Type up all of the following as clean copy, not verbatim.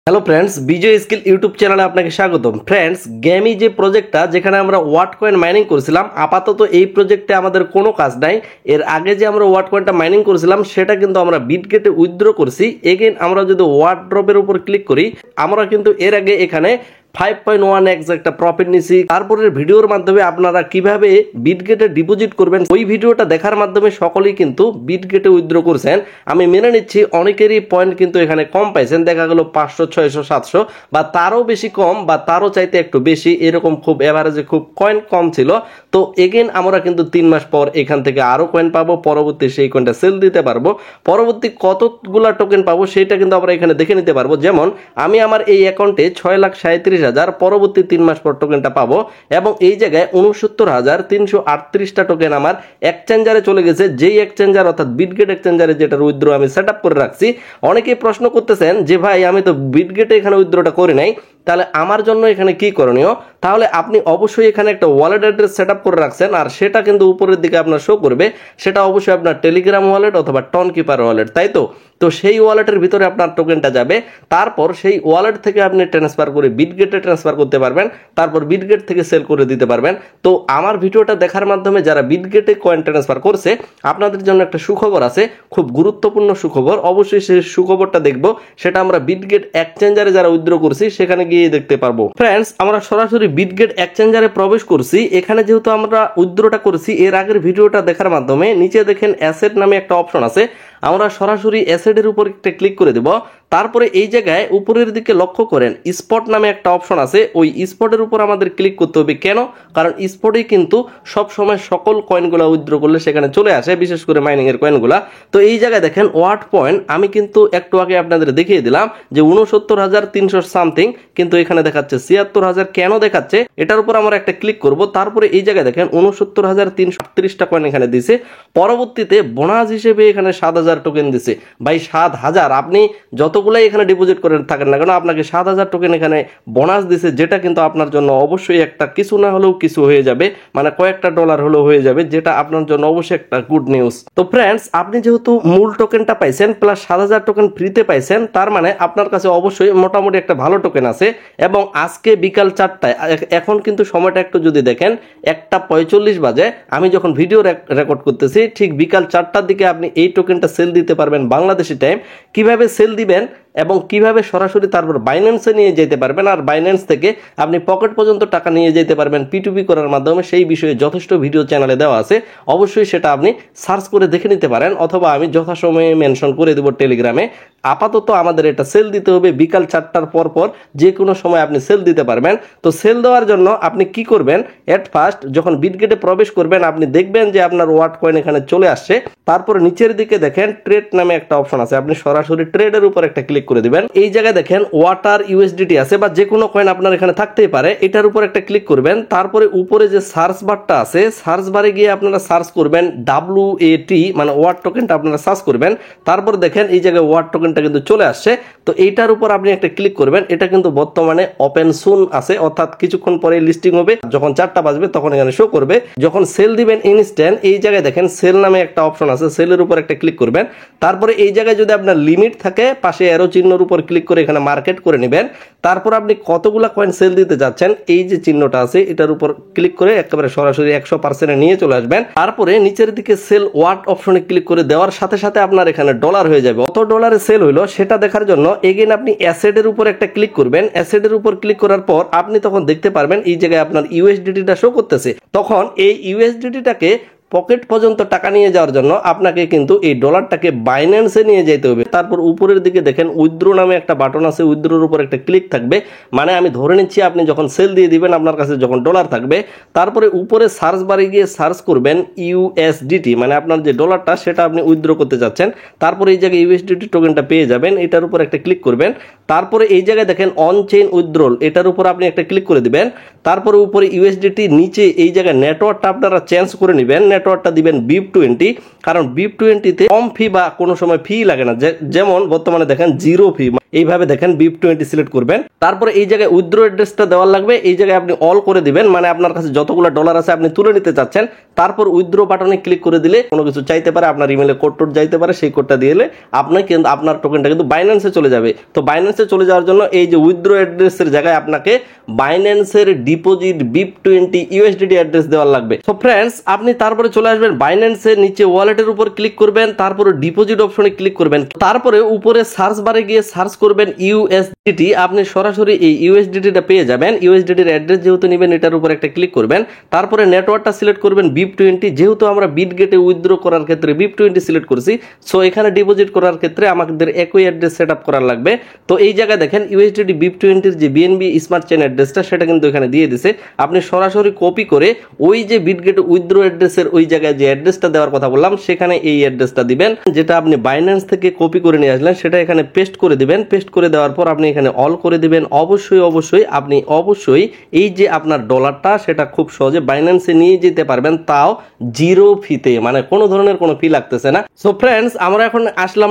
Hello friends, বিজয় skill YouTube চ্যানেলে আপনাকে স্বাগতম। ফ্রেন্ডস, গেমি যে প্রজেক্টটা যেখানে আমরা ওয়াট কয়েন মাইনিং করেছিলাম, আপাতত এই প্রজেক্টে আমাদের কোনো কাজ নাই। এর আগে যে আমরা ওয়াট কয়েনটা মাইনিং করেছিলাম সেটা কিন্তু আমরা বিটগেটে উইথড্র করছি। এগেন আমরা যদি ওয়াট ড্রপের উপর ক্লিক করি, আমরা কিন্তু এর আগে এখানে 5.1x একটা প্রফিট নিছি। তারপরের ভিডিওর মাধ্যমে আপনারা কিভাবে বিটগেটে ডিপোজিট করবেন ওই ভিডিওটা দেখার মাধ্যমে সকলেই কিন্তু বিটগেটে উইথড্র করছেন। আমি মেনে নিচ্ছি অনেকেরই পয়েন্ট কিন্তু এখানে কম পাইছেন, দেখা গেল 500, 600, 700 বা তারও বেশি কম বা তারও চাইতে একটু বেশি, এরকম খুব এভারেজে খুব কয়েন কম ছিল। তো এগেন আমরা কিন্তু 3 মাস পর এখান থেকে আরো কয়েন পাবো, পরবর্তী সেই কয়েনটা সেল দিতে পারবো, পরবর্তী কতগুলা টোকেন পাবো সেটা কিন্তু আমরা এখানে দেখে নিতে পারবো। যেমন আমি আমার এই অ্যাকাউন্টে 6,37,000 পরবর্তী 3 মাস পর টোকেনটা পাবো এবং এই জায়গায় 69,338টা টোকেন আমার এক্সচেঞ্জারে চলে গেছে। যেই এক্সচেঞ্জার অর্থাৎ বিটগেট এক্সচেঞ্জারে যেটা উইথড্র আমি সেট আপ করে রাখছি। অনেকেই প্রশ্ন করতেছেন যে ভাই আমি তো বিটগেটে এখানে উইথড্রটা করি নাই, তাহলে আমার জন্য এখানে কি করণীয়? তাহলে আপনি অবশ্যই এখানে একটা ওয়ালেট অ্যাড্রেস সেট আপ করে রাখছেন আর সেটা কিন্তু উপরের দিকে আপনার শো করবে। সেটা অবশ্যই আপনার টেলিগ্রাম ওয়ালেট অথবা টনকিপার ওয়ালেট, তাই তো? তো সেই ওয়ালেটের ভিতরে আপনার টোকেনটা যাবে, তারপর সেই ওয়ালেট থেকে আপনি ট্রান্সফার করে বিটগেটে ট্রান্সফার করতে পারবেন, তারপর বিটগেট থেকে সেল করে দিতে পারবেন। তো আমার ভিডিওটা দেখার মাধ্যমে যারা বিটগেটে কয়েন ট্রান্সফার করছে আপনাদের জন্য একটা সুখবর আছে, খুব গুরুত্বপূর্ণ সুখবর। অবশ্যই সেই সুখবরটা দেখবো, সেটা আমরা বিটগেট এক্সচেঞ্জারে যারা উইথড্র করছি সেখানে গিয়ে দেখতে পারবো। ফ্রেন্ডস, আমরা সরাসরি বিটগেট এক্সচেঞ্জারে প্রবেশ করছি। এখানে যেহেতু আমরা উইথড্রটা করেছি এর আগের ভিডিওটা দেখার মাধ্যমে, নিচে দেখেন অ্যাসেট নামে একটা অপশন আছে, আমরা সরাসরি অ্যাসেটের উপর একটা ক্লিক করে দেব। তারপরে এই জায়গায় উপরের দিকে লক্ষ্য করেন স্পট নামে একটা অপশন আছে, ওই স্পটের উপর আমাদের ক্লিক করতে হবে। কেন? কারণ স্পটেই কিন্তু সব সময় সকল কয়েনগুলো উইথড্র করলে সেখানে চলে আসে, বিশেষ করে মাইনিং এর কয়েনগুলা। তো এই জায়গায় দেখেন ওয়াট পয়েন্ট আমি কিন্তু একটু আগে আপনাদের দেখিয়ে দিলাম যে 69,300 সামথিং, কিন্তু এখানে দেখাচ্ছে 76,000। কেন দেখাচ্ছে? এটার উপর আমরা একটা ক্লিক করব। তারপরে এই জায়গায় দেখেন 69,338টা কয়েন এখানে দিছে। পরবর্তীতে বোনাস হিসেবে এখানে 7,000 টোকেন দিছে। ভাই 7,000, আপনি যতগুলাই এখানে ডিপোজিট করে থাকেন না কেন আপনাকে 7,000 টোকেন এখানে বোনাস দিছে, যেটা কিন্তু আপনার জন্য অবশ্যই একটা কিছু না হলেও কিছু হয়ে যাবে, মানে কয়েকটা ডলার হলেও হয়ে যাবে, যেটা আপনার জন্য অবশ্যই একটা গুড নিউজ। তো ফ্রেন্ডস, আপনি যেহেতু মূল টোকেনটা পাইছেন প্লাস 7,000 টোকেন ফ্রিতে পাইছেন, তার মানে আপনার কাছে অবশ্যই মোটামুটি একটা ভালো টোকেন আছে। এবং আজকে বিকাল 4টায়, এখন কিন্তু সময়টা একটু যদি দেখেন 1:45 বাজে, আমি যখন ভিডিও রেকর্ড করতেছি ঠিক বিকাল 4টার দিকে আপনি এই টোকেনটা সেল দিতে পারবেন বাংলাদেশি টাইম। কিভাবে সেল দিবেন এবং কিভাবে সরাসরি তারপর বাইন্যান্সে নিয়ে যেতে পারবেন আর বাইন্যান্স থেকে আপনি পকেট পর্যন্ত টাকা নিয়ে যেতে পারবেন P2P করার মাধ্যমে, সেই বিষয়ে যথেষ্ট ভিডিও চ্যানেলে দেওয়া আছে। অবশ্যই সেটা আপনি সার্চ করে দেখে নিতে পারেন, অথবা আমি যথাসময়ে মেনশন করে দেব টেলিগ্রামে। আপাতত আমাদের এটা সেল দিতে হবে বিকাল 4টার পর পর, যে কোনো সময় আপনি সেল দিতে পারবেন। তো সেল দেওয়ার জন্য আপনি কি করবেন? এট ফার্স্ট যখন বিটগেটে প্রবেশ করবেন আপনি দেখবেন যে আপনার ওয়াট কয়েন এখানে চলে আসছে। তারপরে নিচের দিকে দেখেন ট্রেড নামে একটা অপশন আছে, আপনি সরাসরি ট্রেডের উপর একটা ক্লিক করে দিবেন। এই জায়গায় দেখেন ওয়াটার USDT আছে, বা যে কোনো কয়েন আপনার এখানে থাকতেই পারে, এটার উপর একটা ক্লিক করবেন। তারপরে উপরে যে সার্চ বারটা আছে, সার্চ বারে গিয়ে আপনারা সার্চ করবেন WAT, মানে ওয়াট টোকেনটা আপনারা সার্চ করবেন। তারপর দেখেন এই জায়গায় ওয়াট টোকেনটা কিন্তু চলে আসছে। তো এইটার উপর আপনি একটা ক্লিক করবেন। এটা কিন্তু বর্তমানে ওপেন সুন আছে, অর্থাৎ কিছুক্ষণ পরে লিস্টিং হবে, যখন 4টা বাজবে তখন এখানে শো করবে। যখন সেল দিবেন ইনস্ট্যান্ট, এই জায়গায় দেখেন সেল নামে একটা অপশন আছে, সেলের উপর একটা ক্লিক করবেন। তারপরে এই জায়গায় যদি আপনার লিমিট থাকে পাশে অ্যারো চিহ্নের উপর ক্লিক করে এখানে মার্কেট করে নেবেন। তারপর আপনি কতগুলা কয়েন সেল দিতে যাচ্ছেন এই যে চিহ্নটা আছে এটার উপর ক্লিক করে একেবারে সরাসরি 100% নিয়ে চলে আসবেন। তারপরে নিচের দিকে সেল ওয়াট অপশনে ক্লিক করে দেওয়ার সাথে সাথে আপনার এখানে ডলার হয়ে যাবে। কত ডলারে সেল হইলো সেটা দেখার জন্য এগেন আপনি অ্যাসেটের উপর একটা ক্লিক করবেন। অ্যাসেটের উপর ক্লিক করার পর আপনি তখন দেখতে পারবেন এই জায়গায় আপনার USDT-টা শো করতেছে। তখন এই USDT-টাকে পকেট পর্যন্ত টাকা নিয়ে যাওয়ার জন্য আপনাকে কিন্তু এই ডলারটাকে বাইন্যান্সে নিয়ে যেতে হবে। তারপর উপরের দিকে দেখেন উইথড্র নামে একটা বাটন আছে, উইথড্রোর উপর একটা ক্লিক থাকবে। মানে আমি ধরে নিচ্ছি আপনি যখন সেল দিয়ে দিবেন আপনার কাছে যখন ডলার থাকবে, তারপরে উপরে সার্চ বারে গিয়ে সার্চ করবেন USDT, মানে আপনার যে ডলারটা সেটা আপনি উইথড্র করতে যাচ্ছেন। তারপরে এই জায়গায় USDT টোকেনটা পেয়ে যাবেন, এটার উপর একটা ক্লিক করবেন। তারপরে এই জায়গায় দেখেন অন চেইন উইথড্রল, এটার উপর আপনি একটা ক্লিক করে দিবেন। তারপরে উপরে USDT, নিচে এই জায়গায় নেটওয়ার্কটা আপনারা চেঞ্জ করে নেবেন, নেটওয়ার্কটা দিবেন BIP20, কারণ BIP20-তে কম ফি বা কোনো সময় ফি লাগে না, যেমন বর্তমানে দেখেন 0 ফি। এইভাবে দেখেন BIP20 সিলেক্ট করবেন। তারপরে এই জায়গায় উইথড্র অ্যাড্রেসটা দেওয়ার লাগবে, এই জায়গায় আপনি অল করে দিবেন, মানে আপনার কাছে যতগুলো ডলার আছে আপনি তুলে নিতে চাচ্ছেন। তারপর উইথড্র বাটনে ক্লিক করে দিলে কোনো কিছু চাইতে পারে, আপনার ইমেলে কোড টোড যাইতে পারে, সেই কোডটা দিলে আপনি কিন্তু আপনার টোকেনটা কিন্তু বাইন্যান্সে চলে যাবে। তো বাইন্যান্স বাইন্যান্সে চলে যাওয়ার জন্য এই যে উইথড্র অ্যাড্রেসের জায়গায় আপনাকে বাইন্যান্সের ডিপোজিট BIP20 USDT অ্যাড্রেস দেওয়া লাগবে। তো ফ্রেন্ডস, আপনি তারপরে চলে আসবেন বাইন্যান্সের নিচে ওয়ালেটের উপর ক্লিক করবেন, তারপরে ডিপোজিট অপশনে ক্লিক করবেন, তারপরে উপরে সার্চ বারে গিয়ে সার্চ করবেন USDT। আপনি সরাসরি এই USDTটা পেয়ে যাবেন। USDTর অ্যাড্রেস যেহেতু নেবেন এটার উপর একটা ক্লিক করবেন, তারপরে নেটওয়ার্কটা সিলেক্ট করবেন BIP20। যেহেতু আমরা বিটগেটে উইথড্র করার ক্ষেত্রে BIP20 সিলেক্ট করছি, সো এখানে ডিপোজিট করার ক্ষেত্রে আমাদের একই অ্যাড্রেস সেট আপ করার লাগবে। তো এই জায়গায় দেখেন USDT BIP20 যে BNB স্মার্ট চেইন অ্যাড্রেসটা সেটা কিন্তু এখানে দিয়ে দিছে। আপনি সরাসরি কপি করে ওই যে বিটগেট উইথড্র অ্যাড্রেসের ওই জায়গায় যে অ্যাড্রেসটা দেওয়ার কথা বললাম সেখানে এই অ্যাড্রেসটা দিবেন, যেটা আপনি বাইন্যান্স থেকে কপি করে নিয়ে আসলেন সেটা এখানে পেস্ট করে দিবেন। পেস্ট করে দেওয়ার পর আপনি এখানে অল করে দিবেন। আপনি অবশ্যই এই যে আপনার ডলারটা সেটা খুব সহজে বাইন্যান্সে নিয়ে যেতে পারবেন, তাও জিরো ফিতে, মানে কোনো ধরনের কোনো ফি লাগতেছে না। সো ফ্রেন্ডস, আমরা এখন আসলাম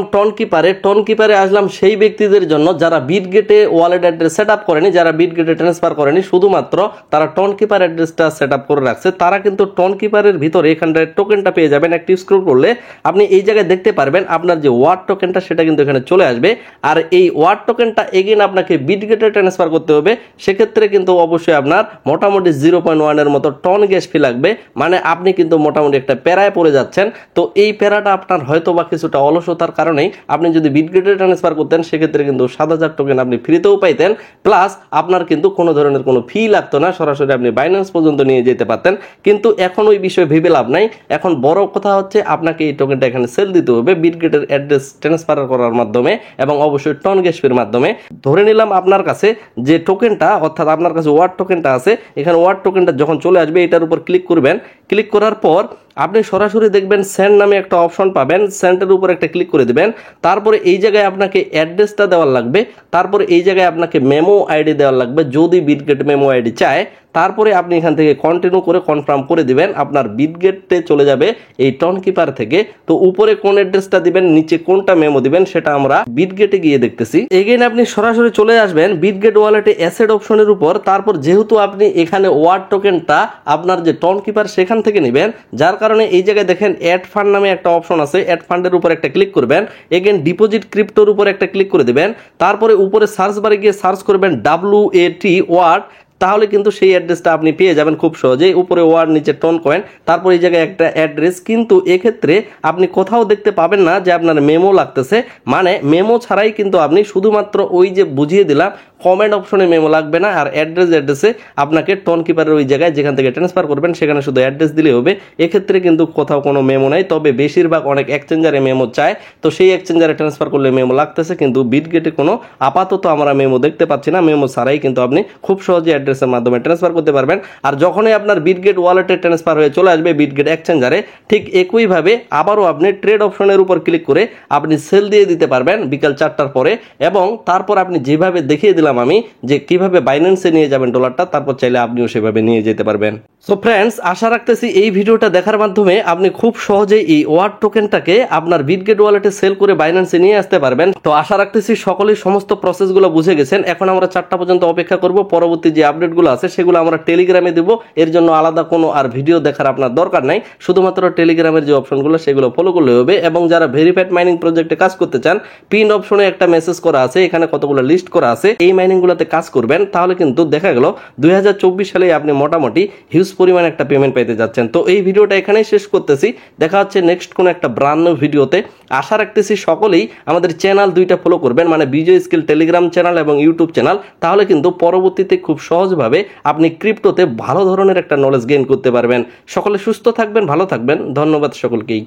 টনকিপারে আসলাম সেই ব্যক্তিদের জন্য যারা বিটগেটে ওয়ালেট অ্যাড্রেস সেট আপ করেনি, যারা বিটগেটে ট্রান্সফার করেনি, শুধুমাত্র তারা টনকিপার অ্যাড্রেসটা সেট আপ করে রাখছে। তারা কিন্তু টনকিপারের ভিতরে এখানটায় টোকেনটা পেয়ে যাবেন। একটি স্ক্রল করলে আপনি এই জায়গায় দেখতে পারবেন আপনার যে ওয়ার্ড টোকেনটা সেটা কিন্তু এখানে চলে আসবে। আর এই ওয়ার্ড টোকেনটা এগেন আপনাকে বিটগেটে ট্রান্সফার করতে হবে। সেক্ষেত্রে কিন্তু অবশ্যই আপনার মোটামুটি 0.1 এর মতো টন গ্যাস ফি লাগবে, মানে আপনি কিন্তু মোটামুটি একটা প্যারায় পড়ে যাচ্ছেন। তো এই প্যারাটা আপনার হয়তো বা কিছুটা অলসতার কারণেই আপনি যদি বিটগেটে ট্রান্সফার করতেন সেক্ষেত্রে কিন্তু 7,000 টোকেন আপনি ফ্রিতেও পাইতেন, প্লাস আপনার কিন্তু কোনো ধরনের কোনো ফি লাগতো না, সরাসরি আপনি বাইন্যান্স পর্যন্ত নিয়ে যেতে পারতেন। কিন্তু এখন ওই বিষয়ে ভেবে লাভ নাই। এখন বড় কথা হচ্ছে আপনাকে এই টোকেনটা এখানে সেল দিতে হবে বিটগেটের অ্যাড্রেস ট্রান্সফার করার মাধ্যমে এবং অবশ্যই টন গ্যাস ফির মাধ্যমে। ধরে নিলাম আপনার কাছে যে টোকেনটা, অর্থাৎ আপনার কাছে ওয়ার্ড টোকেনটা আছে, এখানে ওয়ার্ড টোকেনটা যখন চলে আসবে এটার উপর ক্লিক করবেন। ক্লিক করার পর আপনি সরাসরি দেখবেন সেন্ড নামে একটা অপশন পাবেন, সেন্ডের উপর একটা ক্লিক করে দিবেন। তারপরে এই জায়গায় আপনাকে অ্যাড্রেসটা দেওয়ার লাগবে, তারপরে এই জায়গায় আপনাকে মেমো আইডি দেওয়ার লাগবে যদি বিটগেট মেমো আইডি চায়। তারপরে আপনি এখান থেকে কন্টিনিউ করে কনফার্ম করে দিবেন। আপনার বিটগেটে চলে যাবে এই টনকিপার থেকে। তো উপরে কোন অ্যাড্রেসটা দিবেন, নিচে কোনটা মেমো দিবেন সেটা আমরা বিটগেটে গিয়ে দেখতেছি। এগেইন আপনি সরাসরি চলে আসবেন বিটগেট ওয়ালেটে অ্যাসেট অপশনের উপর। তারপর যেহেতু আপনি এখানে ওয়ার্ড টোকেনটা আপনার যে টনকিপার সেখান থেকে নেবেন, যার কারণে এই জায়গায় দেখেন অ্যাড ফান্ড নামে একটা অপশন আছে, অ্যাড ফান্ডের উপর একটা ক্লিক করবেন। এগেইন ডিপোজিট ক্রিপ্টোর উপর একটা ক্লিক করে দিবেন। তারপরে উপরে সার্চ বারে গিয়ে সার্চ করবেন WAT ওয়ার্ড, তাহলে কিন্তু সেই অ্যাড্রেসটা আপনি পেয়ে যাবেন খুব সহজেই। উপরে ওয়ার্ড, নিচে টন কয়েন, তারপর এই জায়গায় একটা অ্যাড্রেস। কিন্তু এক্ষেত্রে আপনি কোথাও দেখতে পাবেন না যে আপনার মেমো লাগতেছে, মানে মেমো ছাড়াই কিন্তু আপনি শুধুমাত্র ওই যে বুঝিয়ে দিলাম কমেন্ট অপশনে মেমো লাগবে না। আর অ্যাড্রেসে আপনাকে টনকিপারের ওই জায়গায় যেখান থেকে ট্রান্সফার করবেন সেখানে শুধু অ্যাড্রেস দিলে হবে। এক্ষেত্রে কিন্তু কোথাও কোনো মেমো নাই, তবে বেশিরভাগ অনেক এক্সচেঞ্জারে মেমো চায়, তো সেই এক্সচেঞ্জারে ট্রান্সফার করলে মেমো লাগতেছে। কিন্তু বিটগেটে কোনো আপাতত আমরা মেমো দেখতে পাচ্ছি না। মেমো ছাড়াই কিন্তু আপনি খুব সহজে অ্যাড্রেসের মাধ্যমে ট্রান্সফার করতে পারবেন। আর যখনই আপনার বিটগেট ওয়ালেটে ট্রান্সফার হয়ে চলে আসবে বিটগেট এক্সচেঞ্জারে, ঠিক একইভাবে আবারও আপনি ট্রেড অপশনের উপর ক্লিক করে আপনি সেল দিয়ে দিতে পারবেন বিকাল 4টার পরে। এবং তারপর আপনি যেভাবে দেখিয়ে দিলাম আমি যে কিভাবে বাইন্যান্সে নিয়ে যাবেন ডলারটা, তারপর চাইলে আপনিও সেভাবে নিয়ে যেতে পারবেন। সো ফ্রেন্ডস, আশা রাখতেছি এই ভিডিওটা দেখার মাধ্যমে আপনি খুব সহজেই এই ওয়ার্ড টোকেনটাকে আপনার বিটগেট ওয়ালেটে সেল করে বাইন্যান্সে নিয়ে আসতে পারবেন। তো আশা রাখতেছি সকলেই সমস্ত প্রসেসগুলো বুঝে গেছেন। এখন আমরা 4টা পর্যন্ত অপেক্ষা করব। পরবর্তী যে আপডেটগুলো আছে সেগুলো আমরা টেলিগ্রামে দেব। এর জন্য আলাদা কোনো আর ভিডিও দেখার আপনার দরকার নাই, শুধুমাত্র টেলিগ্রামের যে অপশনগুলো সেগুলো ফলো করলে হবে। এবং যারা ভেরিফাইড মাইনিং প্রজেক্টে কাজ করতে চান, পিন অপশনে একটা মেসেজ করা আছে, এখানে কতগুলো লিস্ট করা আছে, এই মাইনিংগুলোতে কাজ করবেন। তাহলে কিন্তু দেখা গেল 2024 সালে আপনি মোটামুটি হিউজ পরিমাণ একটা পেমেন্ট পেতে যাচ্ছেন। তো এই ভিডিওটা এখানেই শেষ করতেছি। দেখা হচ্ছে নেক্সট কোন একটা ব্র্যান্ড নিউ ভিডিওতে। আশা রাখতেছি সকলেই আমাদের চ্যানেল দুইটা ফলো করবেন, মানে বিজয় স্কিল টেলিগ্রাম চ্যানেল এবং ইউটিউব চ্যানেল। তাহলে কিন্তু পরবর্তীতে খুব সহজভাবে আপনি ক্রিপ্টোতে ভালো ধরনের একটা নলেজ গেইন করতে পারবেন। সকলে সুস্থ থাকবেন, ভালো থাকবেন। ধন্যবাদ সকলকেই।